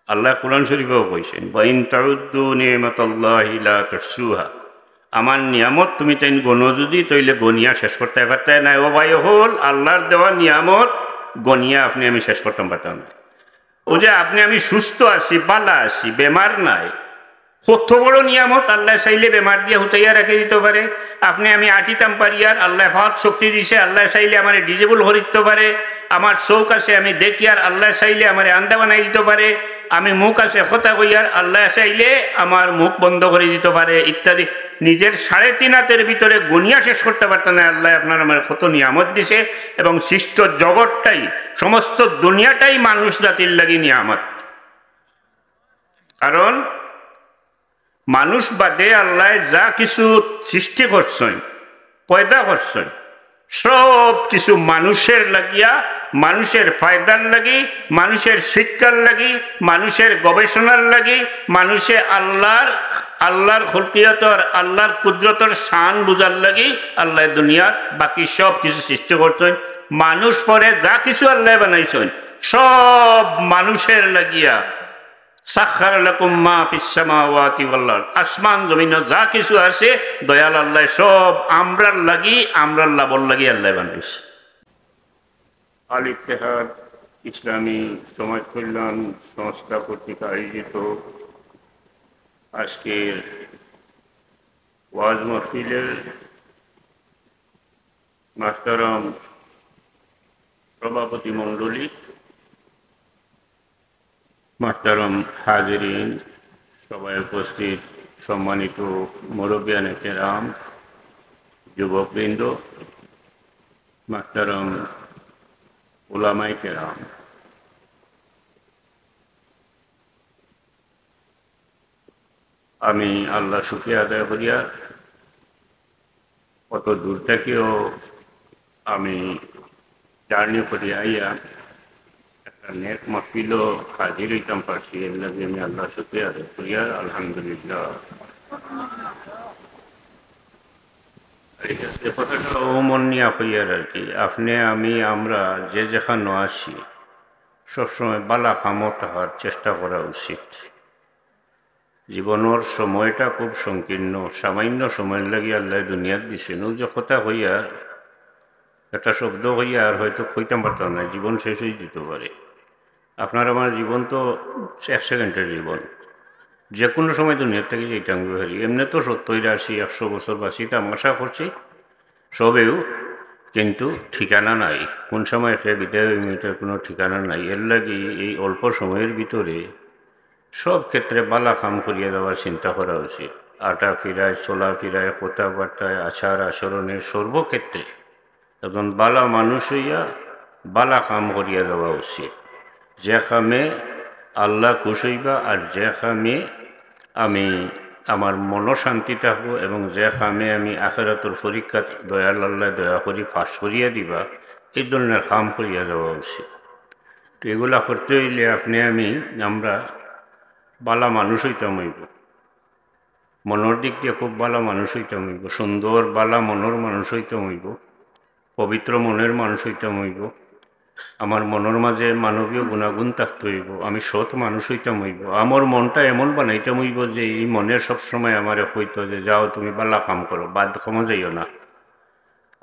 আল্লাহ কোরআন শরীফেও কইছেন, ওয়াইন তাউদ্দু নি'মাতাল্লাহি লা তুহসুহা, আমার নিয়ামত তুমি তাই গণো যদি তইলে গনিয়া শেষ করতে পারতে নাই। ও ভাই হল আল্লাহর দেওয়া নিয়ামত গনিয়া আপনি আমি শেষ করতাম পারতাম না। ও যে আপনি আমি সুস্থ আছি, বালা আছি, বেমার নাই, কত বড় নিয়ামত। আল্লাহ চাইলে বেমার দিয়ে হুতাইয়া রেখে দিতে পারে। আপনি আমি আটিতাম পারি, আর আল্লাহ হাত শক্তি দিছে, আল্লাহ চাইলে আমার ডিজেবল করে দিতে পারে। আমার চৌক আছে আমি দেখি, আর আল্লাহ চাইলে আমার আন্দা বানাই দিতে পারে। আমি মুখ আছে কথা কইয়ার, আল্লাহ চাইলে আমার মুখ বন্ধ করে দিতে পারে, ইত্যাদি। নিজের 3.5 হাতের ভিতরে গুনিয়া শেষ করতে পারতেন না। আল্লাহ আপনার আমার কত নিয়ামত দিছে, এবং সৃষ্ট জগৎটাই, সমস্ত দুনিয়াটাই মানুষ জাতির লাগি নিয়ামত। কারণ মানুষ বাদে আল্লাহ যা কিছু সৃষ্টি করছেন, পয়দা করছেন, সব কিছু মানুষের লাগিয়া, মানুষের ফায়দার লাগি, মানুষের শিক্ষার লাগি, মানুষের গবেষণার লাগি, মানুষে আল্লাহর খলকিয়তর, আল্লাহর কুদরতর শান বুঝার লাগি আল্লাহ দুনিয়াত বাকি সব কিছু সৃষ্টি করছেন। মানুষ পরে যা কিছু আল্লাহ বানাইছেন সব মানুষের লাগিয়া। সাখার লাকুম মা ফিস সামাওয়াতি ওয়াল আরদ, আসমান জমিনে যা কিছু আছে দয়াল আল্লাহ সব আমরার লাগি, আমরার লাভর লাগি আল্লাহ বানাইছে। আল ইত্তেহাদ ইসলামী সমাজ কল্যাণ সংস্থা কর্তৃক আয়োজিত আজকের ওয়াজ মাহফিলের মাহতারাম সভাপতি মণ্ডলী, মাহতারাম হাজিরিন, সবাই উপস্থিত সম্মানিত মুরব্বিয়ানে কেরাম, যুবকবৃন্দ, মাহতারাম উলামায়ে কেরাম, আমি আল্লাহ শুকরিয়া আদায় করিয়া কত দূর থেকেও আমি জার্নি করি আইয়া একটা নেক মাহফিলও হাজির হইতাম পারছি। এর লাগে আমি আল্লাহ শুকরিয়া আদায় করিয়া আলহামদুলিল্লাহ। এ কথাটা মন নিয়া হইয়ার আর কি। আপনি আমি আমরা যে যেখানে আসি সবসময় বালা খামত হওয়ার চেষ্টা করা উচিত। জীবনের সময়টা খুব সংকীর্ণ, সামান্য সময়ের লাগি আল্লাহ দুনিয়াত দিছেন। ও যে কথা হইয়া একটা শব্দ হইয়া আর হয়তো কইতাম পারতাম না, জীবন শেষ হয়ে যেতে পারে। আপনার আমার জীবন তো 1 সেকেন্ডের জীবন, যে কোনো সময় দুনিয়ার থেকে যেতাম পারি। এমনি তো 70, 80, 100 বছর বাঁচিতাম আশা করছি সবেও, কিন্তু ঠিকানা নাই, কোন সময় সে বিদায় মিনিটের কোনো ঠিকানা নাই। এর লাগি এই অল্প সময়ের ভিতরে সব ক্ষেত্রে বালা কাম করিয়া দেওয়ার চিন্তা করা উচিত। আটা ফিরায়, চলা ফিরায়, কথাবার্তায়, আচার আচরণের সর্বক্ষেত্রে একজন বালা মানুষ হইয়া বালা কাম করিয়া দেওয়া উচিত। যে কামে আল্লাহ খুশ হইবা, আর যে কামে আমি আমার মনও শান্তি থাকবো, এবং যে কামে আমি আখিরাতের পরীক্ষা দয়াল আল্লাহ দয়া করি ফাঁস করিয়া দিবা, এই ধরনের কাম করিয়া দেওয়া উচিত। তো এগুলা করতে হইলে আপনি আমরা বালা মানুষ হইতাম হইব, মনের দিক দিয়ে খুব বালা মানুষ হইতাম হইব, সুন্দর বালা মনের মানুষ হইতাম হইব, পবিত্র মনের মানুষ হইতাম হইব, আমার মনের মাঝে মানবীয় গুণাগুণ থাকতে হইব, আমি সৎ মানুষ হইতাম হইব, আমার মনটা এমন বানাইতাম হইব যে এই মনে সবসময় আমার হইতো যে যাও তুমি বালা কাম করো, বাধ্য ক্ষমা যাইও না।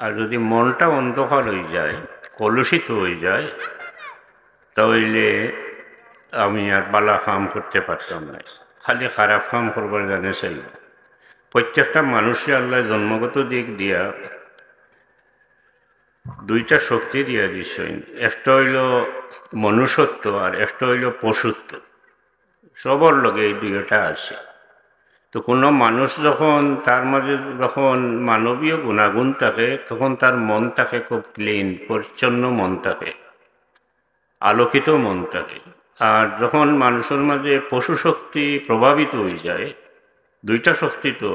আর যদি মনটা অন্ধকার হয়ে যায়, কলুষিত হয়ে যায়, তাহলে আমি আর বালা কাম করতে পারতাম না, খালি খারাপ কাম করবার জানে চাই। প্রত্যেকটা মানুষের আল্লাহ জন্মগত দিক দিয়া 2টা শক্তি দিয়া দিছেন, একটা হইল মনুষ্যত্ব আর একটা হইল পশুত্ব। সবার লগে এই 2টা আছে। তো কোনো মানুষ যখন তার মাঝে যখন মানবীয় গুণাগুণ থাকে, তখন তার মন থাকে খুব ক্লিন, পরিচ্ছন্ন মন থাকে, আলোকিত মন থাকে। আর যখন মানুষের মাঝে পশু শক্তি প্রভাবিত হয়ে যায়, 2টা শক্তি, তো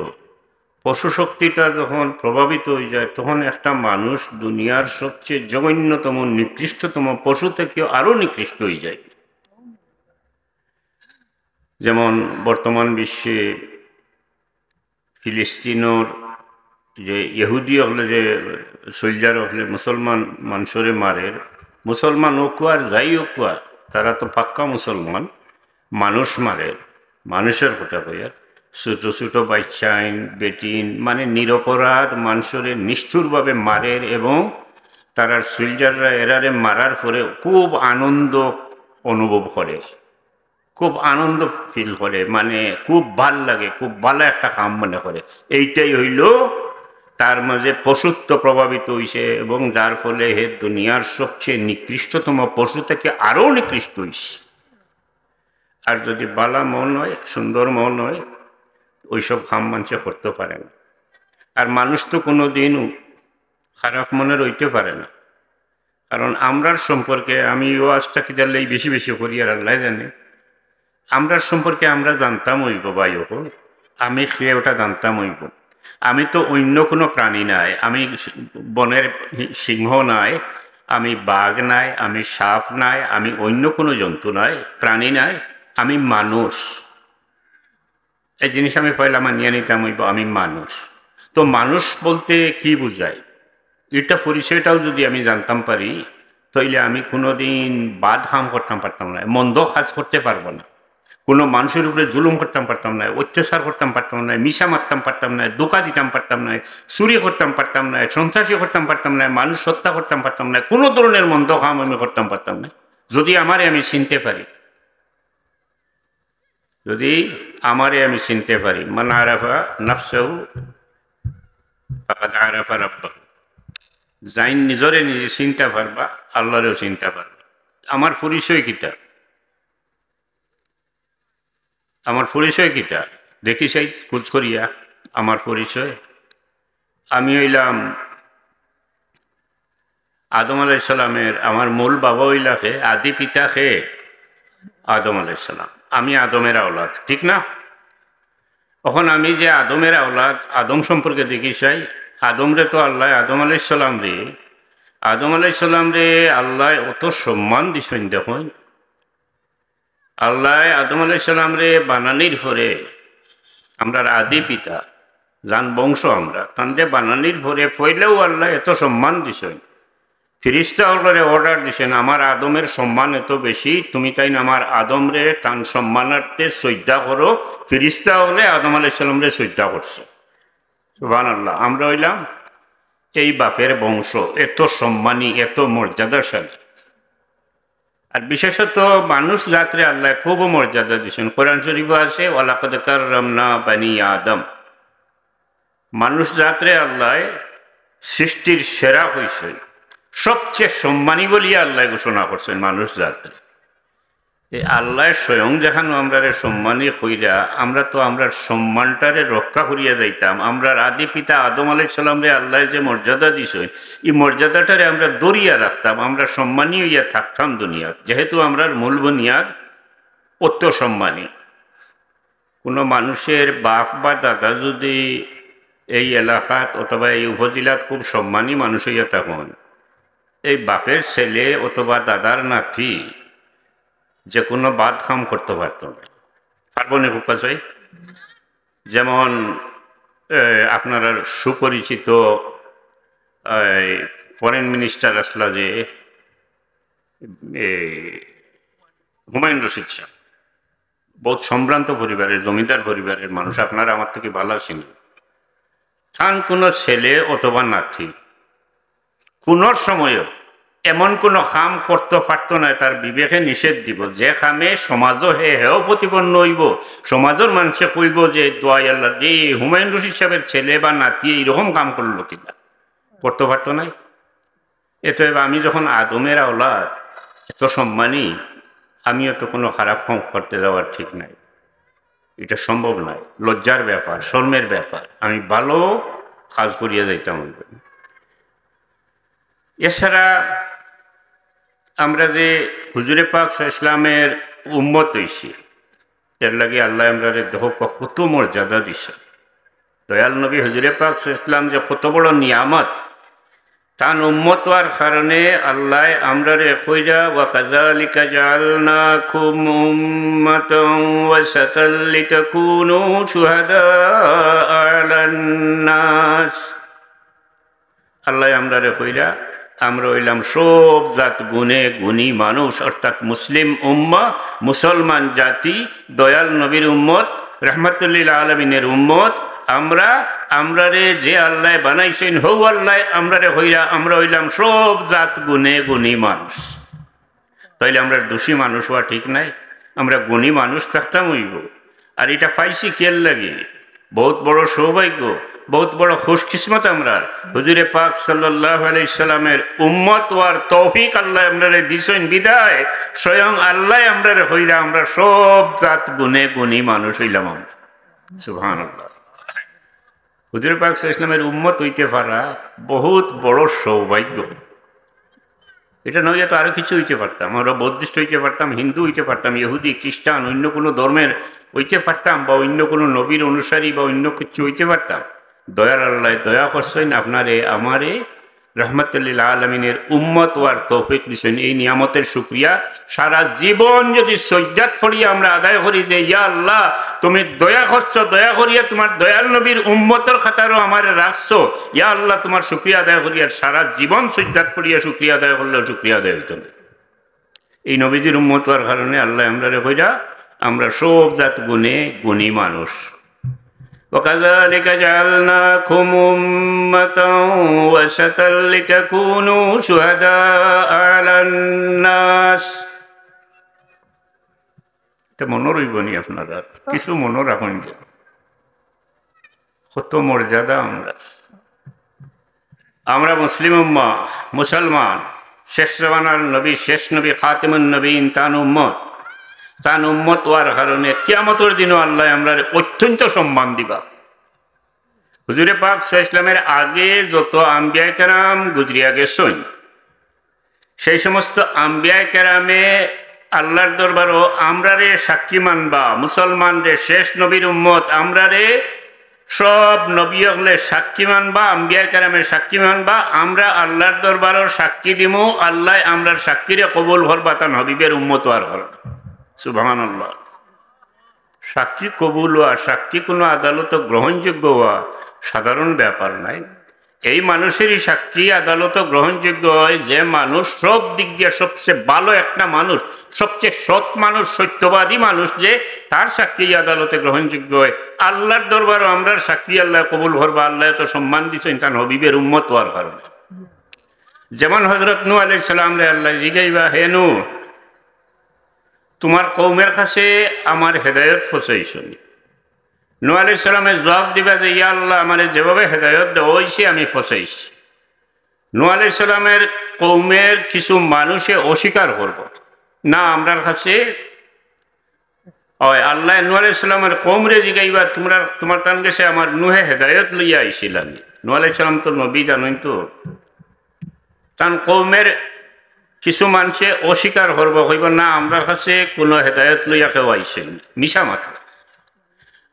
পশু শক্তিটা যখন প্রভাবিত হয়ে যায়, তখন একটা মানুষ দুনিয়ার সবচেয়ে জঘন্যতম নিকৃষ্টতম পশু থেকে আরো নিকৃষ্ট হয়ে যায়। যেমন বর্তমান বিশ্বে ফিলিস্তিনের যে ইহুদি হলে, যে সোলজার হলে মুসলমান মানুষরে মারে, মুসলমান হোক আর যাই হোক, তারা তো পাক্কা মুসলমান, মানুষ মারে, মানুষের কথা কইয়া, ছোট ছোট বাচ্চাইন বেটিন মানে নিরপরাধ মানুষের নিষ্ঠুরভাবে মারের, এবং তারার সোলজাররা এরারে মারার পরে খুব আনন্দ অনুভব করে, খুব আনন্দ ফিল করে, মানে খুব ভাল লাগে, খুব ভালো একটা কাম মনে করে। এইটাই হইল তার মাঝে পশুত্ব প্রভাবিত হইছে, এবং যার ফলে হে দুনিয়ার সবচেয়ে নিকৃষ্টতম পশু থেকে আরও নিকৃষ্ট হইছে। আর যদি বালা মন হয়, সুন্দর মন হয়, ওইসব কাম মানুষে করতে পারে না। আর মানুষ তো কোনো দিনও খারাপ মনের হইতে পারে না, কারণ আমরার সম্পর্কে, আমি ওয়াজটা কি জানলেই বেশি বেশি করি আর আল্লাহ জানে, আমরার সম্পর্কে আমরা জানতাম হইব ভাই, আমি খেয়ে ওটা জানতাম হইব। আমি তো অন্য কোনো প্রাণী নাই, আমি বনের সিংহ নাই, আমি বাঘ নাই, আমি সাপ নাই, আমি অন্য কোনো জন্তু নাই, প্রাণী নাই, আমি মানুষ। এই জিনিস আমি পয়লা মানিয়ে নিতাম হইব, আমি মানুষ। তো মানুষ বলতে কি বুঝায়, এটা পরিচয়টাও যদি আমি জানতাম পারি, তাইলে আমি কোনোদিন বাদ কাম করতাম পারতাম না, মন্দ কাজ করতে পারবো না, কোনো মানুষের উপরে জুলুম করতাম পারতাম না, অত্যাচার করতাম পারতাম না, মিশা মারতাম পারতাম না, ধোঁকা দিতাম পারতাম না, চুরি করতাম পারতাম না, সন্ত্রাসী করতাম পারতাম না, মানুষ হত্যা করতাম পারতাম না, কোনো ধরনের মন্দ কাম আমি করতাম পারতাম না, যদি আমারে আমি চিনতে পারি। যদি আমারে আমি চিনতে পারি, মান আরাফা নাফসাহু ফাকাদ আরাফা রাব্বাহু, যাই নিজরে নিজে চিনতে পারবা, আল্লাহরেও চিনতে পারবা। আমার পরিচয় কিতা, আমার পরিচয় কিতা দেখি সেই খোঁজ করিয়া। আমার পরিচয়, আমি হইলাম আদম আলাইসাল্লামের, আমার মূল বাবা হইলাকে, আদি পিতা খে আদম আলাইসাল্লাম, আমি আদমের আওলাদ, ঠিক না? এখন আমি যে আদমের আওলাদ, আদম সম্পর্কে দেখি চাই, আদমরে তো আল্লাহ, আদম আলাইসাল্লাম রে আল্লাহ অত সম্মান দিছেন। দেখুন, আল্লাহ আদম আলাইসাল্লাম রে বানানির পরে, আমরার আদি পিতা যান বংশ, আমরা তানরে বানানির পরে পয়লেও আল্লাহ এত সম্মান দিছেন। ফিরিস্তা হলরে অর্ডার দিছেন, আমার আদমের সম্মান এত বেশি, তুমি তাই না আমার আদমরে তান সম্মানার্থে শ্রদ্ধা করো। ফিরিস্তা হলে আদম আলাইসাল্লাম রে শ্রদ্ধা করছে, সুবহানাল্লাহ। আমরা হইলাম এই বাপের বংশ, এত সম্মানী, এত মর্যাদাশালী। আর বিশেষত মানুষ জাতরে আল্লাহ খুব মর্যাদা দিচ্ছেন। কোরআন শরীফ আছে, ওয়ালাকাদ কাররামনা বানি আদম, মানুষ জাতরে আল্লাহ সৃষ্টির সেরা হয়েছে, সবচেয়ে সম্মানী বলিয়া আল্লাহ ঘোষণা করছেন মানুষ জাতরে। এই আল্লাহ স্বয়ং যেখানে আমরা সম্মানী হইরা, আমরা তো আমরা সম্মানটারে রক্ষা করিয়া যাইতাম। আমরা আদি পিতা আদম আলাইসাল্লাম রে আল্লাহ যে মর্যাদা দিছে, এই মর্যাদাটারে আমরা দরিয়া রাখতাম, আমরা সম্মানী হইয়া থাকতাম দুনিয়া, যেহেতু আমরা মূল বুনিয়াদ অত সম্মানী। কোনো মানুষের বাপ বা দাদা যদি এই এলাকাত অথবা এই উপজেলাত খুব সম্মানী মানুষ হইয়া থাকুন, এই বাপের ছেলে অথবা দাদার নাতি যে কোনো বাদ কাম করতে পারত না, পারবো না খুব কাছে। যেমন আপনারা সুপরিচিত ফরেন মিনিস্টার আসলা যে হুমায়ুন রশিদ সাহেব, বহুত সম্ভ্রান্ত পরিবারের, জমিদার পরিবারের মানুষ, আপনারা আমার থেকে ভালো আছেন। তান কোনো ছেলে অথবা নাতি কোন সময়ও এমন কোনো কাম করতে পারত না, তার বিবেকে নিষেধ দিব, যে কামে সমাজও হেও প্রতিপন্ন হইব, সমাজের মানুষে কইব যে দোয়াই আল্লাহ যে হুমায়ুন রশিদ সাহেবের ছেলে বা নাতি এইরকম কাম করলো কিনা, করতে পারতো নাই। এত আমি যখন আদমের আওলাদ, এত সম্মানী, আমিও তো কোনো খারাপ কাম করতে যাওয়ার ঠিক নাই, এটা সম্ভব নয়, লজ্জার ব্যাপার, শর্মের ব্যাপার, আমি ভালো কাজ করিয়া যাইতাম। এছাড়া আমরা যে হুজুরে পাক ইসলামের উম্মত হইছি, এর লাগে আল্লাহ আমরা দেহ কত মর্যাদা দিছে। দয়াল নবী হুজুরে পাক ইসলাম যে কত বড় নিয়ামত, তান উম্মত হওয়ার কারণে আল্লাহ আমরা রে কইরা ওয়া কাযালিকা জাআলনাকুম উম্মাতান ওয়াসাতাল লিতাকুনু শুহাদা আলান নাস, আল্লাহ আমরা রে কইরা আমরা হইলাম সব জাত গুণে গুণী মানুষ, অর্থাৎ মুসলিম উম্মা, মুসলমান জাতি, দয়াল নবীর উম্মত, রহমতুল্লিল আলমিনের উম্মত। আমরারে যে আল্লাহ বানাইছেন হৌ আল্লাহ আমরারে হইরা আমরা হইলাম সব জাত গুণে গুণী মানুষ। তাইলে আমরা দোষী মানুষ হওয়া ঠিক নাই, আমরা গুণী মানুষ থাকতাম হইব। আর এটা পাইছি কেল লাগে, বহুত বড় সৌভাগ্য, বহুত বড় খুশকিসমত। আমরা হুজুরে পাক সাল্লাল্লাহু আলাইহি সাল্লামের উম্মত হওয়ার তৌফিক আল্লাহ আমরারে দিছেন বিদায় স্বয়ং আল্লাহ আমরারে হইরা আমরা সব জাত গুণে গুণী মানুষ হইলাম আমরা। সুবহানাল্লাহ। হুজুরে পাক সাল্লাল্লাহু আলাইহি সাল্লামের উম্মত হইতে পারা বহুত বড় সৌভাগ্য। এটা নয় তো আরো কিছু হইতে পারতাম, আমরা বৌদ্ধিস্ট হইতে পারতাম, হিন্দু হইতে পারতাম, ইহুদি, খ্রিস্টান, অন্য কোনো ধর্মের হইতে পারতাম, বা অন্য কোনো নবীর অনুসারী বা অন্য কিছু হইতে পারতাম। দয়ার আল্লাহ দয়া করছেন আপনারে আমারে রহমতুল্লিল আলমিনের উম্মত ওয়ার তৌফিক দিছেন। এই নিয়ামতের শুকরিয়া সারা জীবন যদি সজ্জাত পড়িয়া আমরা আদায় করি যে ইয়া আল্লাহ তুমি দয়া করছো, দয়া করিয়া তোমার দয়াল নবীর উম্মতের খাতারও আমার রাখছো, ইয়া আল্লাহ তোমার শুকরিয়া আদায় করিয়া সারা জীবন সজ্জাত পড়িয়া শুকরিয়া আদায় করলেও শুকরিয়া আদায় হইত না। এই নবীজির উম্মত হওয়ার কারণে আল্লাহ আমরা কইরা আমরা সব জাত গুণে গুণী মানুষ। وكذلك جعلناكم أمة وسطا لتكونوا شهداء على الناس। এটা মনে রইবনি আপনারা, কিছু মনে রাখুন যে কত মর্যাদা আমরা মুসলিম উম্মাহ, মুসলমান, শেষ জামানার নবী, শেষ নবী খাতিমুন নবীন তান উম্মত হওয়ার কারণে কিয়ামতের দিনও আল্লাহ আমরা অত্যন্ত সম্মান দিবা। হুজুরে পাক সাল্লাল্লাহু আলাইহি ওয়াসাল্লামের আগে যত আম্বিয়া কেরাম গুজরিয়া গেছেন, সেই সমস্ত আম্বিয়া কেরামে আল্লাহর দরবারও আমরারে সাক্ষী মানবা, মুসলমান রে শেষ নবীর উম্মত আমরারে সব নবী হলে সাক্ষী মানবা, আম্বিয়া কেরামের সাক্ষী মানবা। আমরা আল্লাহর দরবারও সাক্ষী দিমু, আল্লাহ আমরার সাক্ষীরে কবুল করবা তান হবিবের উম্মত হওয়ার কারণে। সুবহানাল্লাহ। সাক্ষী কবুল হওয়া, সাক্ষী কোনো আদালত গ্রহণযোগ্য হওয়া সাধারণ ব্যাপার নাই। এই মানুষেরই সাক্ষী আদালত গ্রহণযোগ্য হয় যে মানুষ সব দিক দিয়ে সবচেয়ে ভালো একটা মানুষ, সবচেয়ে সৎ মানুষ, সত্যবাদী মানুষ, যে তার সাক্ষী আদালতে গ্রহণযোগ্য হয়। আল্লাহর দরবারও আমরা সাক্ষী আল্লাহ কবুল করবা, আল্লাহ তো সম্মান দিচ্ছেন তার হবিবের উম্মত হওয়ার কারণে। যেমন হযরত নূহ আলাইহিস সালাম রে আল্লাহ জিগাইবা, হে নূহ তোমার কওমের কাছে আমার হেদায়ত পৌঁছাইছনি। নূহ আলাইহিস সালামের জবাব দিবা যে ইয়া আল্লাহ আমারে যেভাবে হেদায়ত দেওয়া হয়েছে আমি পৌঁছাইছি। নূহ আলাইহিস সালামের কওমের কিছু মানুষে অস্বীকার করব না আমরার কাছে। আল্লাহ নূহ আলাইহিস সালামের কওমরে জিগাইবা তোমার তান গেছে আমার নূহে হেদায়ত লইয়া আইছিল আমি। নূহ আলাইহিস সালাম তো নবী জানেন, তো তান কওমের কিছু মানুষে অস্বীকার করবো, কইব না আমরার কাছে কোনো হেদায়ত লইয়া কেউ আইসেন, মিশা মাত্র।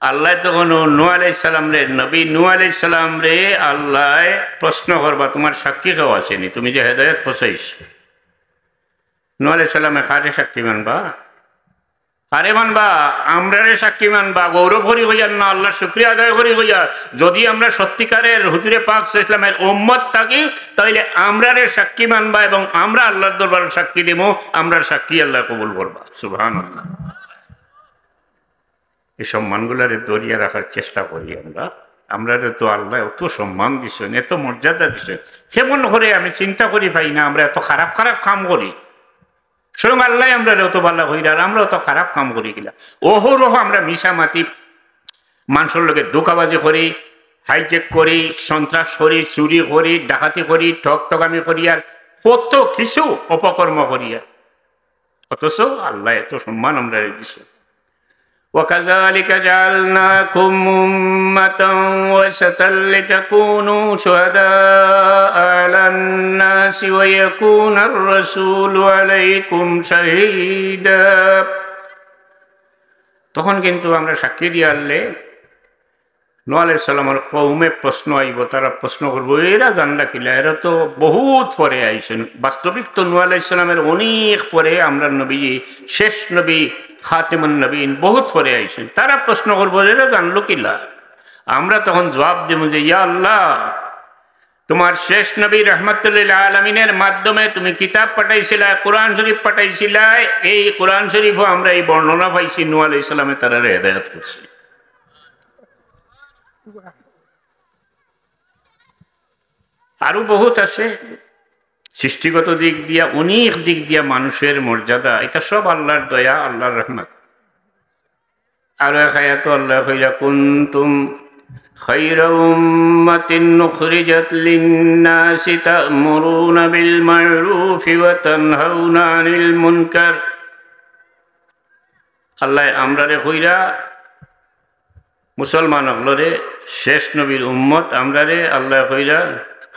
আল্লাহ তখন নূহ আলাইহিস সালাম রে, নবী নূহ আলাইহিস সালাম রে আল্লাহ প্রশ্ন করবা তোমার সাক্ষী কেউ আসেনি, তুমি যে হেদায়ত পৌঁছাইছ। নূহ আলাইহিস সালামে কারে সাক্ষী মানবা? কারে মানবা? আমরারে সাক্ষী মানবা। গৌরব করি হইয়া না, আল্লাহ শুকরিয়া আদায় করি হইয়া যদি আমরা সত্যিকারের হুজুরে পাক সাল্লাল্লাহু আলাইহি ওয়াসাল্লামের উম্মত থাকি তাইলে আমরারে সাক্ষী মানবা এবং আমরা আল্লাহর দরবারে সাক্ষী দেব, আমরার সাক্ষী আল্লাহ কবুল করবা। সুবহানাল্লাহ। এই সম্মানগুলারে দরিয়া রাখার চেষ্টা করি আমরা তো আল্লাহ এত সম্মান দিচ্ছেন, এত মর্যাদা দিচ্ছেন, কেমন করে আমি চিন্তা করি পাই না আমরা এত খারাপ খারাপ কাম করি। স্বয়ং আল্লাহ আমরা অত ভালো হইরা আমরা অত খারাপ কাম করি গিলা। ওহরহ আমরা মিশামাতি মানুষের লোকে ধোঁকাবাজি করি, হাইজেক করি, সন্ত্রাস করি, চুরি করি, ডাকাতি করি, ঠকঠকামি করি, আর কত কিছু অপকর্ম করিয়া, অথচ আল্লাহ এত সম্মান আমরা দিচ্ছ। وكذلك جعلناكم أمة وسطا لتكونوا شهداء على الناس ويكون الرسول عليكم شهيدا। তখন কিন্তু আমরা সাক্ষী দিয়ে আনলে নূহ আলাইহিস সালামের কওমে প্রশ্ন আইব, তারা প্রশ্ন করবো এরা জানলা কিলা, এরা তো বহুত পরে আইছেন। বাস্তবিক তো নূহ আলাইহিস সালামের অনেক পরে আমরা নবী, শেষ নবী খাতিমুন নবীন বহুত পরে আইছেন। তারা প্রশ্ন করবো এরা জানলো কিলা। আমরা তখন জবাব দেব যে ইয়া আল্লাহ তোমার শেষ নবী রহমতুল্লিল আলমিনের মাধ্যমে তুমি কিতাব পাঠাইছিলা, কোরআন শরীফ পাঠাইছিলা। এই কোরআন শরীফও আমরা এই বর্ণনা পাইছি নূহ আলাইহিস সালামে তারা হেদায়েত করছে। আরো বহুত আছে সৃষ্টিগত দিক দিয়া, অনেক দিক দিয়া মানুষের মর্যাদা, এটা সব আল্লাহর দয়া, আল্লাহর রহমত। আর এক আয়াতে আল্লাহ কইলা কুনতুম খায়রা উম্মাতিন উখরিজাত লিন-নাসি তা'মুরুনা বিল মা'রুফি ওয়া তানহাউনা আনিল মুনকার। আল্লাহ আমরারে কইরা মুসলমান হলরে শেষ নবীর উম্মত, আমরারে আল্লাহ কইরা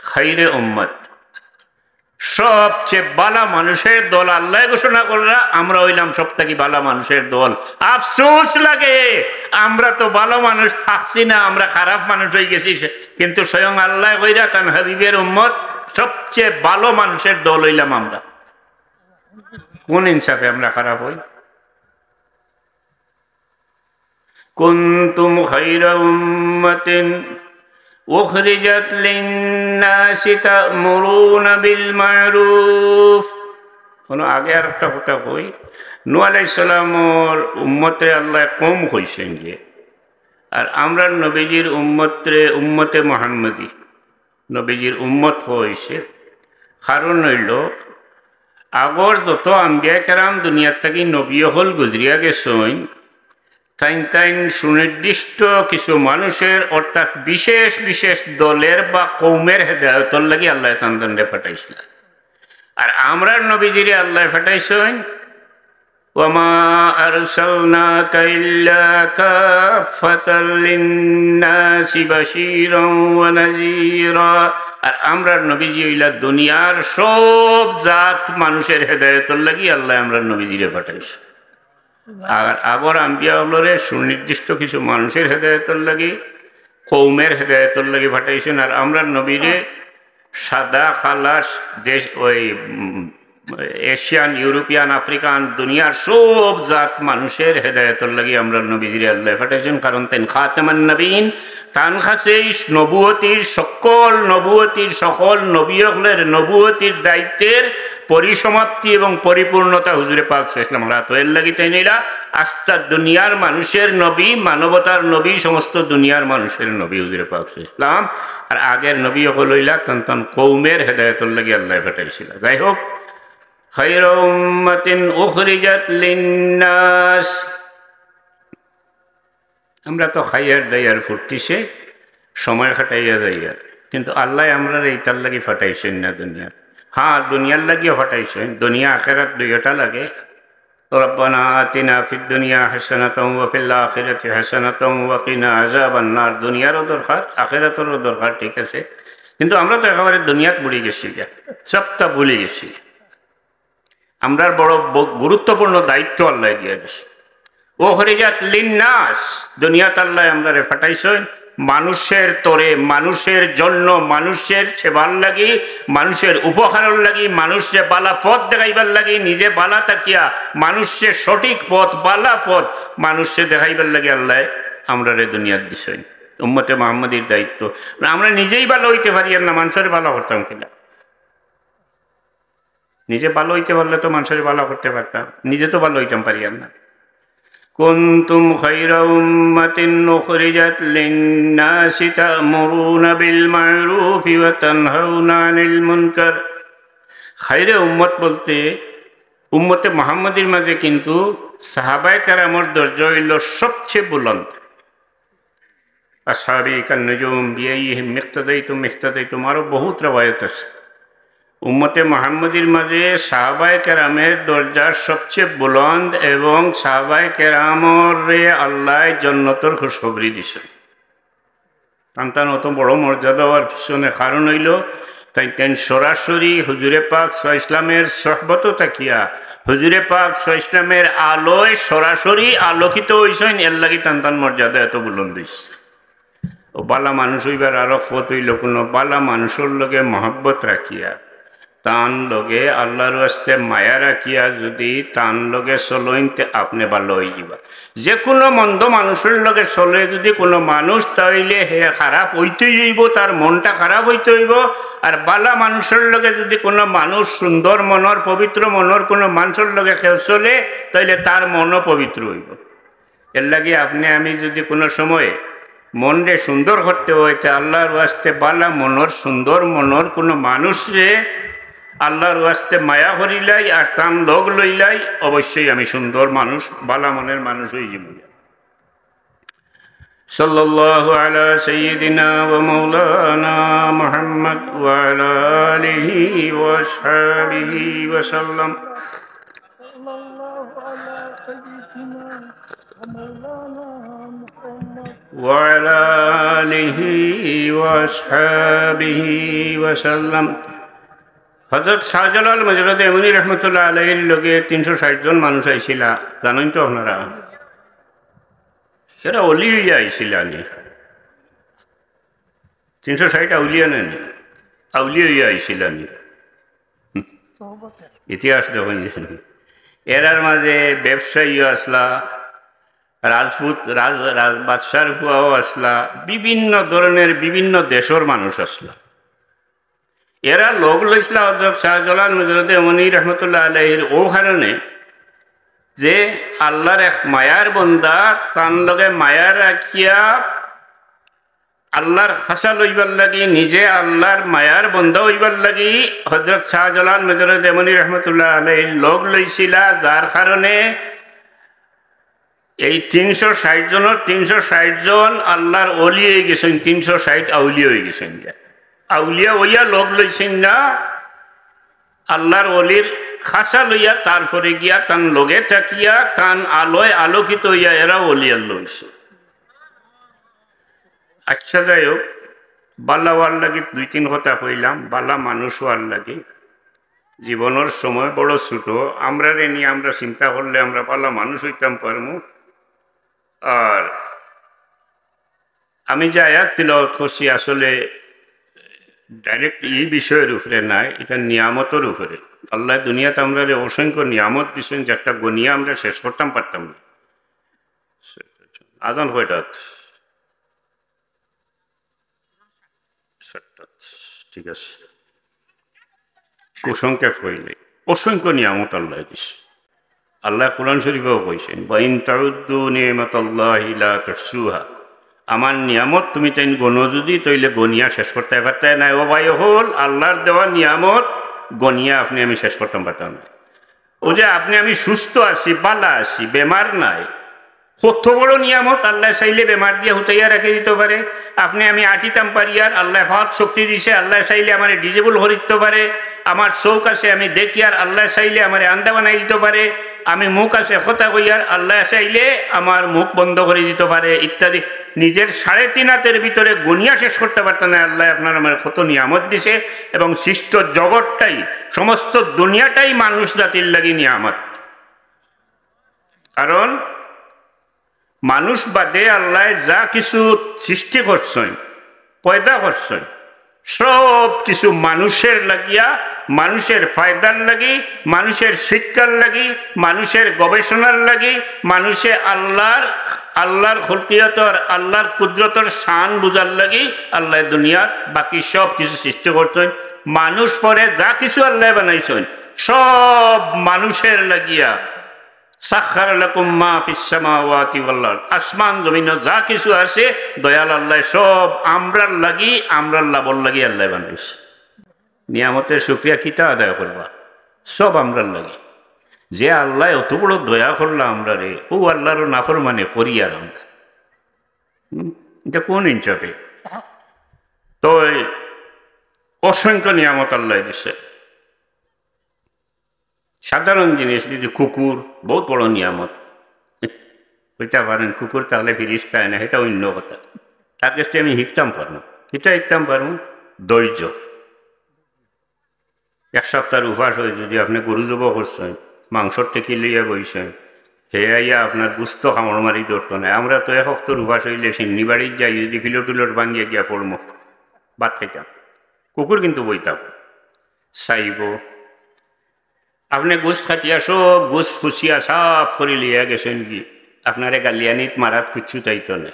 খাইরে উম্মত, সবচেয়ে বালা মানুষের দল আল্লাহ ঘোষণা করলা। আমরা হইলাম সবথেকে বালা মানুষের দল। আফসোস লাগে আমরা তো ভালো মানুষ থাকছি না, আমরা খারাপ মানুষ হয়ে গেছি। কিন্তু স্বয়ং আল্লাহ কইরা তার হাবিবের উম্মত সবচেয়ে ভালো মানুষের দল হইলাম আমরা। কোন ইনসাফে আমরা খারাপ হই? কুনতুম খায়রা উম্মাতিন উখরিজাত লিন-নাসি তা'মুরুনা বিল মা'রুফ। কোন আগে আর একটা কথা কই, নূহ আলাইহিস সালামের উম্মতে আল্লাহ কম কইছেন যে, আর আমরা নবীজির উম্মতে মুহাম্মদী নবীজির উম্মত হইছে। কারণ হইল আগর যত আম্বিয়া কেরাম দুনিয়ার থাকি নবী হল গুজরিয়া গেছেন, তাইন সুনির্দিষ্ট কিছু মানুষের অর্থাৎ বিশেষ বিশেষ দলের বা কৌমের হেদায়তর লাগি আল্লাহ তান্ডে ফাটাইছিলেন। আর আমরা নবীজিরে আল্লাহ ফাটাইছেন ওয়ামা আরসালনাকা ইল্লা কাফাতাল লিন-নাসি বাশীরান ওয়া নাযীরা। আর আমরা নবীজি হইলা দুনিয়ার সব জাত মানুষের হেদায়তর লাগি আল্লাহ আমরা নবীজিরে ফাটাইছে। আর আগর আম্বিয়া হলরে সুনির্দিষ্ট কিছু মানুষের হেদায়তর লাগি, কৌমের হেদায়তর লাগি ফাটাইছেন। আর আমরা নবীরে সাদা খালাস দেশ, ওই এশিয়ান, ইউরোপিয়ান, আফ্রিকান দুনিয়ার সব জাত মানুষের হেদায়তর লাগি আমরা নবীজিরে আল্লাহ ফাটাইছেন। কারণ তেন খাতামান নবীন, তান কাছে নবুয়তির সকল নবী হলের নবুয়তির দায়িত্বের পরিসমাপ্তি এবং পরিপূর্ণতা হুজুরে পাক সাল্লাল্লাহু আলাইহি ওয়াসাল্লাম। এর লাগি তাই নিলা আস্তা দুনিয়ার মানুষের নবী, মানবতার নবী, সমস্ত দুনিয়ার মানুষের নবী হুজুরে পাক সাল্লাল্লাহু আলাইহি ওয়াসাল্লাম। আর আগের নবী হল হইলা তন কৌমের হেদায়তর লাগি আল্লাহ ফাটাইছিল। যাই হোক, খায়রা উম্মাতিন উখরিজাত লিন-নাস, আমরা তো খাইয়ার দাইয়ার ফুটতিছে সময় কাটাইয়া যাইয়া, কিন্তু আল্লাহ আমরা এইটার লাগি ফাটাইছেন না দুনিয়া। হ্যাঁ, দুনিয়ার লাগিও ফাটাইছেন, দুনিয়া আখিরাত দুইটা লাগে। রব্বানা আতিনা ফিদ দুনিয়া হাসানাতাও ওয়া ফিল আখিরাতি হাসানাতাও ওয়া কিনা আযাবান নার। দুনিয়ারও দরকার, আখিরাতেরও দরকার, ঠিক আছে। কিন্তু আমরা তো একেবারে দুনিয়াত বুড়ি গেছি, সবটা ভুলে গেছি। আমরার বড় গুরুত্বপূর্ণ দায়িত্ব আল্লাহ দিয়ে গেছে। উখরিজাত লিন-নাস, দুনিয়াত আল্লাহ আমরারে ফাটাইছেন মানুষের তরে, মানুষের জন্য, মানুষের সেবার লাগি, মানুষের উপকারের লাগি, মানুষের বালা পথ দেখাইবার লাগি, নিজে বালা তাকিয়া মানুষের সঠিক পথ, বালা পথ মানুষে দেখাইবার লাগি আল্লাহ আমরারে দুনিয়াত দিছেন। উম্মতে মুহাম্মদীর দায়িত্ব। আমরা নিজেই ভালো হইতে পারি না, মানুষের ভালো করতাম কিনা? নিজে ভালো হইতে পারলে তো মানুষের ভালো করতে পারতাম, নিজে তো ভালো হইতাম পারি না। কুনতুম খায়রা উম্মাতিন উখরিজাত লিন-নাসি তা'মুরুনা বিল মা'রুফি ওয়া তানহাউনা আনিল মুনকার। খায়রে উম্মত বলতে উম্মতে মুহাম্মদীর মাঝে কিন্তু সাহাবায়ে কেরামের দরজা হইল সবচেয়ে বুলন্দ। আসহাবি কান-নুজুম বিআইহিম ইক্তাদাইতুম, আরো বহুত রওয়ায়াত আছে। উম্মতে মুহাম্মদীর মাঝে সাহাবায়ে কেরামের দরজা সবচেয়ে বুলন্দ, এবং সাহাবায়ে কেরামরে আল্লাহ জান্নাতের খুশখবরি দিছেন। তান অত বড় মর্যাদা হওয়ার পিছনে কারণ হইল তাই সরাসরি হুজুরে পাক সাল্লাল্লাহু আলাইহি ওয়াসাল্লামের সোহবত তাকিয়া হুজুরে পাক সাল্লাল্লাহু আলাইহি ওয়াসাল্লামের আলোয় সরাসরি আলোকিত হইছেন। এর লাগি তান মর্যাদা এত বুলন্দ হইছে। ও বালা মানুষ হইবার আরো ফত হইল কোনো বালা মানুষের লগে মহব্বত রাখিয়া, তান লগে আল্লাহর ওয়াস্তে মায়া রাখিয়া যদি তান লগে চলইতে আপনি ভালো হয়ে যাবা। যে কোনো মন্দ মানুষের লগে চলে যদি কোনো মানুষ তাইলে হে খারাপ হইতেই হইব, তার মনটা খারাপ হইতে হইব। আর বালা মানুষের লগে যদি কোনো মানুষ সুন্দর মনের পবিত্র মনের কোনো মানুষের লগে কেউ চলে তাইলে তার মনও পবিত্র হইব। এর লাগে আপনি আমি যদি কোনো সময় মনরে সুন্দর করতে হইতে আল্লাহর ওয়াস্তে বালা মনের সুন্দর মনের কোনো মানুষরে আল্লাহর ওয়াস্তে মায়া করিলাই আর তান লোক লইলাই, অবশ্যই আমি সুন্দর মানুষ বালা মনের মানুষ হয়ে যাব। সাল্লাল্লাহু আলা সাইয়্যিদিনা ওয়া মাওলানা মুহাম্মদ ওয়া আলা আলিহি ওয়া আসহাবিহি ওয়া সাল্লাম। ওয়া আলা আলিহি ওয়া আসহাবিহি ওয়া সাল্লাম। হযরত শাহজালাল মজরুদ এমনি রহমতুল্লাহ আলাইহির লগে 360 জন মানুষ আইছিল, জানেন তো আপনারা? এরা অলি হইয়া আইছিল। 360 আউলিয়া নেন, আউলিয়া হইয়া আইছিল। ইতিহাস যখন জানি এরার মাঝে ব্যবসায়ীও আসলা, রাজপুত বাদশার ফুয়াও আসলা, বিভিন্ন ধরনের বিভিন্ন দেশের মানুষ আসলা। এরা লোক লইছিল হযরত শাহজালাল মজরুদ এমনি রহমতুল্লাহ আলাইহির ও কারণে যে আল্লাহর এক মায়ার বন্দা তান লগে মায়া রাখিয়া আল্লাহর খাসা লইবার লাগি, নিজে আল্লাহর মায়ার বন্দা হইবার লাগি হযরত শাহজালাল মজরুদ এমনি রহমতুল্লাহ আলাইহির লোক লইছিলা, যার কারণে এই 360 জনের 360 জন আল্লাহর ওলি হয়ে গেছেন, 360 আউলিয়া হয়ে গেছেন। আউলিয়া হইয়া লোক লইছেন না, আল্লাহর ওলির খাসা লইয়া তারপরে গিয়া তান লগে থাকিয়া তান আলোয় আলোকিত হইয়া এরা ওলিয়ার লইছে। আচ্ছা যাই হোক, বালা হওয়ার লাগি 2-3 কথা কইলাম। বালা মানুষ হওয়ার লাগি জীবনের সময় বড় ছোট, আমরা রে নিয়ে আমরা চিন্তা করলে আমরা বালা মানুষ হইতাম পারমু। আর আমি যে আয়াত তিলাওয়াত করছি আসলে ডাইরেক্ট এই বিষয়ের উপরে নাই, এটা নিয়ামতের উপরে। আল্লাহ দুনিয়াতে আমরা অসংখ্য নিয়ামত দিচ্ছেন যে একটা গনিয়া আমরা শেষ করতাম পারতাম না। আজান কয়টা? ঠিক আছে, কুসংখ্যা হইলে অসংখ্য নিয়ামত আল্লাহ দিচ্ছে। আল্লাহ কোরআন শরীফেও কইছেন ওয়াইন তাউদ্দু নি'মাতাল্লাহি লা তুহসুহা, আমার নিয়ামত তুমি তাই গণ যদি তইলে গনিয়া শেষ করতে পারতে নাই। ও ভাই হল আল্লাহর দেওয়া নিয়ামত গনিয়া আপনি আমি শেষ করতাম পারতাম না। ও যে আপনি আমি সুস্থ আছি, বালা আছি, বেমার নাই, কত বড় নিয়ামত। আল্লাহ চাইলে বেমার দিয়ে হুতাইয়া রেখে দিতে পারে। আপনি আমি আটিতাম পারি আর আল্লাহ হাত শক্তি দিছে, আল্লাহ চাইলে আমার ডিজেবল করে দিতে পারে। আমার চোখ আছে আমি দেখি আর আল্লাহ চাইলে আমার আন্দা বানাই দিতে পারে। আমি মুখ আছে কথা কইয়ার আল্লাহ চাইলে আমার মুখ বন্ধ করে দিতে পারে, ইত্যাদি। নিজের 3.5 হাতের ভিতরে গুনিয়া শেষ করতে পারতেন না। আল্লাহ আপনার আমার কত নিয়ামত দিছে, এবং সৃষ্ট জগৎটাই সমস্ত দুনিয়াটাই মানুষ জাতির লাগি নিয়ামত। কারণ মানুষ বাদে আল্লাহ যা কিছু সৃষ্টি করছেন, পয়দা করছেন, সব কিছু মানুষের লাগিয়া, মানুষের ফায়দার লাগি, মানুষের শিক্ষার লাগি, মানুষের গবেষণার লাগি, মানুষে আল্লাহর খলকিয়তর আল্লাহর কুদরতর শান বুঝার লাগি আল্লাহ দুনিয়াত বাকি সব কিছু সৃষ্টি করছেন। মানুষ পরে যা কিছু আল্লাহ বানাইছেন সব মানুষের লাগিয়া। সাখার লাকুম মা ফিস সামাওয়াতি ওয়াল আরদ, আসমান জমিন যা কিছু আছে দয়াল আল্লাহ সব আমরার লাগি, আমরার লাভর লাগি আল্লাহ বানাইছে। নিয়ামতের শুকরিয়া কিতা আদায় করবা? সব আমরার লাগি। যে আল্লাহ অত বড় দয়া করলা আমরা রে, ও আল্লাহর নাফরমানি করি আর আমরা, এটা কোন ইনসাফে? তো অসংখ্য নিয়ামত আল্লাহ দিছে। সাধারণ জিনিস যদি কুকুর, বহুত বড় নিয়ামত হইতে পারেন। কুকুর তাহলে ফিরিস্তা হয় না, এটা অন্য কথা। তার কাছ থেকে আমি শিখতাম পারবো, এটা শিখতাম পারবো ধৈর্য। 1 সপ্তাহের উপাস হয়ে যদি আপনি গরু জব করছেন, মাংসর টেকি লইয়া বইছেন, হে আইয়া আপনার গুস্ত খামড় মারি ধরতো না। আমরা তো 1 সপ্তাহের উপাস হইলে সিন্নি বাড়ির যাই যদি ফিলো টুলোর ভাঙিয়ে গিয়া পড়মো, ভাত খাইতাম। কুকুর কিন্তু বইতাম। চাইব। আপনি গোস খাটিয়া সব গোস ফুসিয়া সাফ করে লিয়া গেছেন কি আপনারে গালিয়ানিত মারাত কিচ্ছু চাইতো না।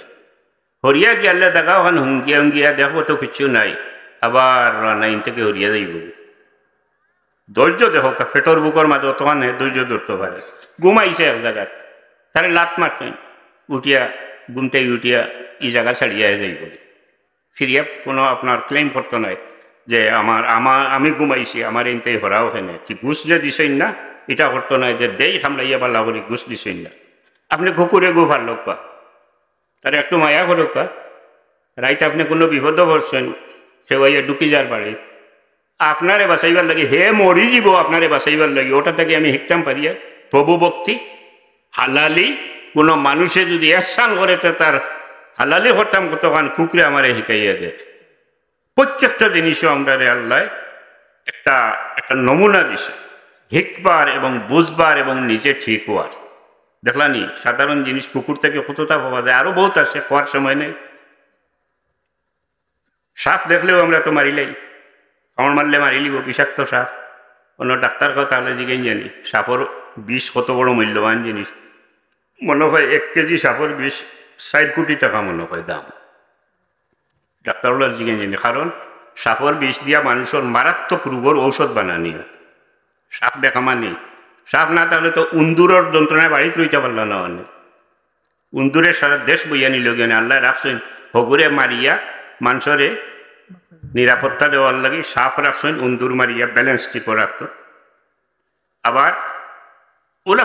হরিয়া গিয়ালে দেখা ওখানে হুঙ্গিয়া হুঙ্গিয়া দেখবো তো কিচ্ছু নাই, আবার নাইন থেকে হরিয়া যাইব। ধৈর্য দেখো ফেটর বুকর মাঝে অতখান ধৈর্য ধরতে পারে। ঘুমাইছে এক জায়গায়, তাহলে লাত মারছেন, উঠিয়া ঘুমটাই উঠিয়া এই জায়গা ছাড়িয়া যাইব। ফিরিয়া কোনো আপনার ক্লেম করতো নাই যে আমি ঘুমাইছি আমার এনতেই হরা ওখানে কি ঘুষ যে দিছেন না, এটা করতো নাই যে দেই সামলাইয়া পাল্লা করি ঘুষ দিছেন না। আপনি ঘুকুরে গু ফারলো কা, তার একটু মায়া করো কা। রাইতে আপনি কোনো বিপদ করছেন, সে ওইয়া ঢুকি যার বাড়ি, আপনারে বাঁচাইবার লাগে হে মরি যাব, আপনারে বাঁচাইবার লাগে। ওটা থেকে আমি শিখতাম পারিয়া প্রভু ভক্তি হালালি। কোনো মানুষে যদি এহসান করে তো তার হালালি করতাম কতক্ষণ কুকুরে আমারে শিখাইয়া দেয়। প্রত্যেকটা জিনিসও আমরা আল্লাহ একটা একটা নমুনা দিছে শিখবার এবং বুঝবার এবং নিজে ঠিক হওয়ার। দেখলানি সাধারণ জিনিস কুকুর থেকে কতটা পাওয়া যায়, আরো বহুত আছে, কোয়ার সময় নেই। সাপ দেখলেও আমরা তো মারিলাই, কামড় মারলে মারিলিব, বিষাক্ত সাপ। অন্য ডাক্তার কথা তাহলে জিজ্ঞেস জানি সাপর বিষ কত বড় মূল্যবান জিনিস। মনে হয় 1 কেজি সাপর বিষ 60 কোটি টাকা মনে হয় দাম। ডাক্তারগুলো জিজ্ঞেস জানি, কারণ সাপর বিষ দিয়া মানুষের মারাত্মক রোগের ঔষধ বানানি। সাপ দেখা মানি, সাপ না থাকলে তো উন্দুরের যন্ত্রণায় বাড়িতে রইতে পারল না। অনেক উন্দুরের সারা দেশ বইয়া নিল গেন, আল্লাহ রাখছেন হগুরে মারিয়া মানুষরে নিরাপত্তা দেওয়ার লাগে। সাপ রাখছেন উন্দুর মারিয়া ব্যালেন্স ঠিক রাখত। আবার ওরা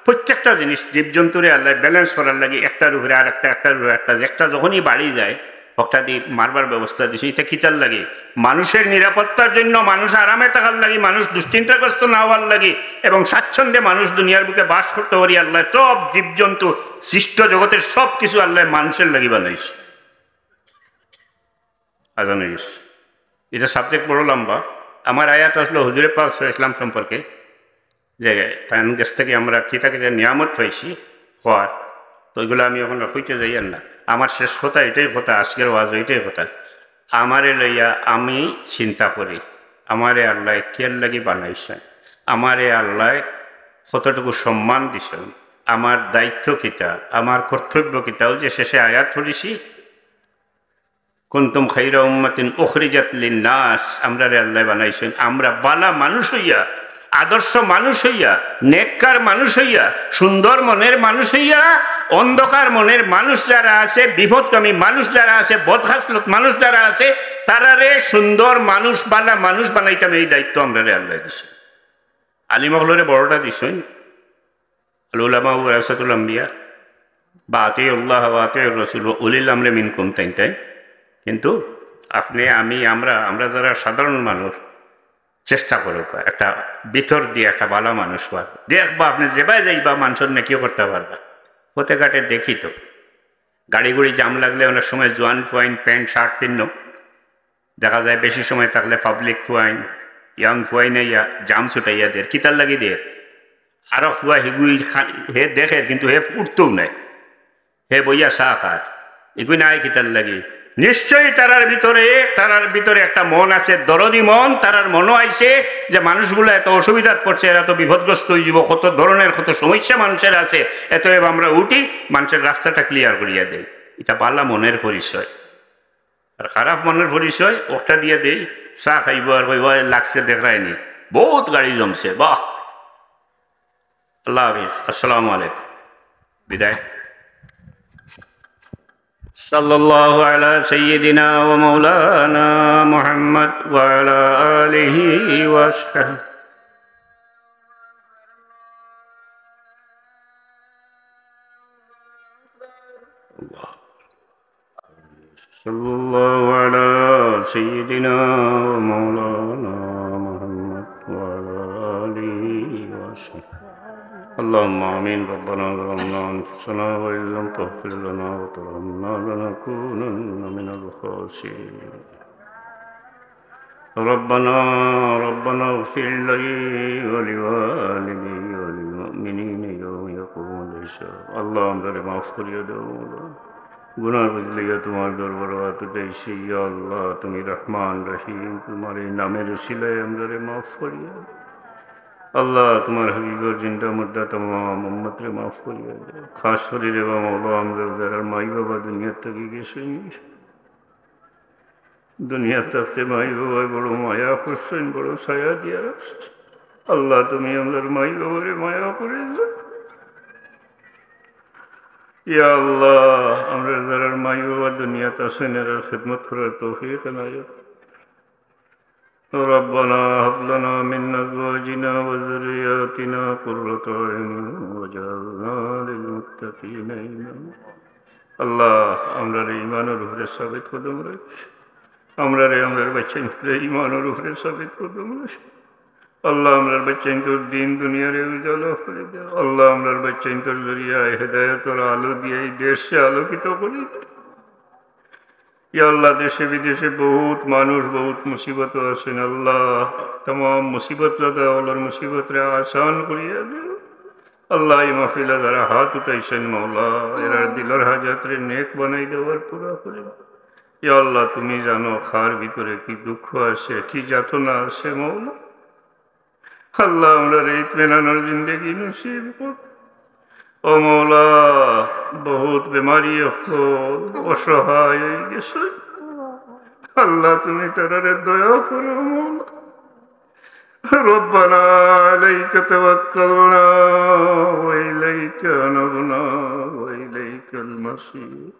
প্রত্যেকটা জিনিস জীবজন্তুরে আল্লাহ ব্যালেন্স করার লাগে, একটার উপরে আর একটা, একটার উপরে একটা, একটা যখনই বাড়ি যায় একটা দিয়ে মারবার ব্যবস্থা দিছে। এটা কিতার লাগে মানুষের নিরাপত্তার জন্য, মানুষ আরামে থাকার লাগে, মানুষ দুশ্চিন্তাগ্রস্ত না হওয়ার লাগে এবং স্বাচ্ছন্দ্যে মানুষ দুনিয়ার বুকে বাস করতে পারি। আল্লাহ সব জীবজন্তু সৃষ্ট জগতের সব কিছু আল্লাহ মানুষের লাগি বানাইছে। আজানিস এটা সাবজেক্ট বড় লম্বা। আমার আয়াত আসলো হুজুরে পাক ইসলাম সম্পর্কে, যে তার কাছ থেকে আমরা কিতা কিতা নিয়ামত পাইছি হওয়ার, তো ওইগুলো আমি এখন হইতে যাই আর না। আমার শেষ কথা এটাই কথা, আজকের ওয়াজ এটাই কথা। আমারে লইয়া আমি চিন্তা করি, আমারে আল্লাহ কেয়ার লাগি বানাইছেন, আমারে আল্লাহ কতটুকু সম্মান দিছেন, আমার দায়িত্ব কিতা, আমার কর্তব্য কিতাও যে শেষে আয়াত পড়িছি কুনতুম খাইরা উম্মাতিন উখরিজাত লিন-নাস, আমরারে আল্লাহ বানাইছেন আমরা বালা মানুষ হইয়া, আদর্শ মানুষ হইয়া, নেককার মানুষ হইয়া, সুন্দর মনের মানুষ হইয়া, অন্ধকার মনের মানুষ যারা আছে, বিপদগামী মানুষ যারা আছে, বদখাসলত মানুষ যারা আছে, তারারে সুন্দর মানুষ বালা মানুষ বানাইতাম। এই দায়িত্ব আমরারে আল্লাহ দিছেন। আলিমগলরে বড়টা দিছেন উলামা ওয়ারাসাতুল আম্বিয়া বা আতিউল্লাহ ওয়া আতিউর রাসূল ওয়া উলিল আমরি মিনকুম, তাই। কিন্তু আপনি আমি আমরা যারা সাধারণ মানুষ চেষ্টা করো একটা ভিতর দিয়ে একটা ভালো মানুষ হওয়ার। দেখবা আপনি যেবাই যাইবা মানুষের নাকি করতে পারবা। পথে ঘাটে দেখি তো গাড়ি গুড়ি জাম লাগলে অনেক সময় জোয়ান ফুয়াইন প্যান্ট শার্ট পিন্ন দেখা যায়, বেশি সময় থাকলে পাবলিক ফুয়াইন ইয়াং ফুয়াইন ইয়া জাম ছুটাইয়া দের কিতার লাগি দের আরো ফুয়া হিগুই হে দেখে কিন্তু হে উঠতেও নাই, হে বইয়া চা খার এগুই নাই কিতার লাগি। নিশ্চয়ই তারার ভিতরে একটা মন আছে, দরদি মন। তারার মনও আইছে যে মানুষগুলো এত অসুবিধা করছে, এরা তো বিপদগ্রস্ত হয়ে যাব, কত ধরনের কত সমস্যা মানুষের আছে, এতএব আমরা উঠি মানুষের রাস্তাটা ক্লিয়ার করিয়া দেই। এটা পাল্লা মনের পরিচয়। আর খারাপ মনের পরিচয় ওটা দিয়ে দেই, চা খাইব আর কইব লাগছে দেখায়নি, বহুত গাড়ি জমছে। বাহ, আল্লাহ হাফিজ, আসসালামু আলাইকুম, বিদায়। সাল্লাল্লাহু আলা সাইয়্যিদিনা ওয়া মাওলানা মুহাম্মদ ওয়া আলা আলিহি ওয়া সাহবিহি। সাল্লাল্লাহু আলা সাইয়্যিদিনা ওয়া মাওলানা মুহাম্মদ ওয়া আলা আলিহি ওয়া সাহবিহি। اللهم آمين. ربنا ظلمنا أنفسنا وإن لم تغفر لنا وترحمنا لنكونن من الخاسرين. ربنا اغفر لي ولوالدي وللمؤمنين يوم يقوم الحساب. اللهم ذل مغفر يا গুনাহ বুঝলিয়া তোমার দরবার হাত উঠাইছি। ইয়া আল্লাহ তুমি রহমান রহিম, তোমার এই নামের উসিলায় আমরারে মাফ করিয়া। আল্লাহ তোমার হাবিবের জিন্দা মুর্দা তমাম উম্মতরে মাফ করিয়া দাও। খাস শরীরে বা মৌলা আমরা যারা মাই বাবা দুনিয়ার থেকে গেছেন, দুনিয়ার থাকতে মাই বাবায় বড় মায়া করছেন, বড় ছায়া দিয়া রাখছেন। আল্লাহ তুমি আমাদের মাই বাবারে মায়া করে দাও। ইয়া আল্লাহ আমরা যারা মাই বাবা দুনিয়াতে আছেন এরা খিদমত করার তৌফিক এনায়েত। ربنا هب لنا من أزواجنا وذرياتنا قرة أعين واجعلنا للمتقين إماما। আল্লাহ আমরা ইমানের উপরে সাবিত কদম রাখি। আমরার বাচ্চাকে ইমানের উপরে সাবিত কদম রাখি। আল্লাহ আমরার বাচ্চাইন্তর দিন দুনিয়ারে উজালা করে দাও। আল্লাহ আমরার বাচ্চাইন্তর জরিয়ায় হেদায়েতের আলো দিয়ে এই দেশকে আলোকিত করি। ইয়া আল্লাহ দেশে বিদেশে বহুত মানুষ বহুত মুসিবত আছেন। আল্লাহ तमाम মুসিবত দাদা ওলার মুসিবতরে আসান করিয়া দেও। আল্লাহ এই মাহফিলে যারা হাত উঠাইছেন মৌলা এরা দিলের হাজাতরে নেক বানাই দেওয়ার পুরা করে। ইয়া আল্লাহ তুমি জানো খার ভিতরে কি দুঃখ আছে, কি যাতনা আছে মৌলা। আল্লাহ আমরা ইতমিনানের জিন্দেগি নসিব কর। ও মৌলা বহুত বেমারি অসহায় হয়ে গেছে। আল্লাহ তুমি তারারে দয়া করো মৌলা। ربنا عليك توكلنا وإليك أنبنا وإليك المصير।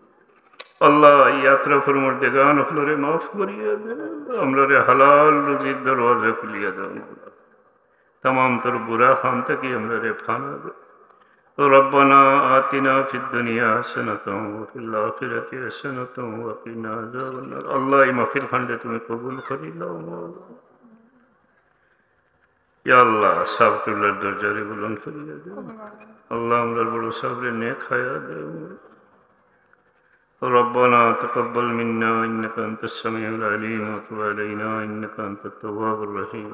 আল্লাহ ইয়াত্রা ফরমর্দেগান হলরে মাফ করিয়া দেন। আমরা রে হালাল রুজির দরওয়াজা খুলিয়া দেন। तमाम তোর বুড়া খান থেকে আমরা রে ফানা দে। ربنا آتنا في الدنيا حسنة وفي الآخرة حسنة وقنا عذاب النار। আল্লাহ এই মাহফিল খান্ডে তুমি কবুল করি নাও মওলা। ইয়া আল্লাহ সাবতুল্লাহর দরজারে বুলন্দ করিয়া দেও। আল্লাহ আমরার বড় সাবরে নেক হায়া দেও। ربنا تقبل منا إنك أنت السميع العليم وتب علينا إنك أنت التواب الرحيم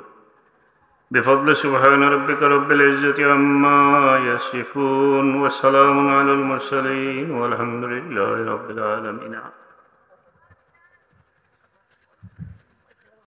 بفضل سبحان ربك رب العزة عما يصفون وسلام على المرسلين والحمد لله رب العالمين.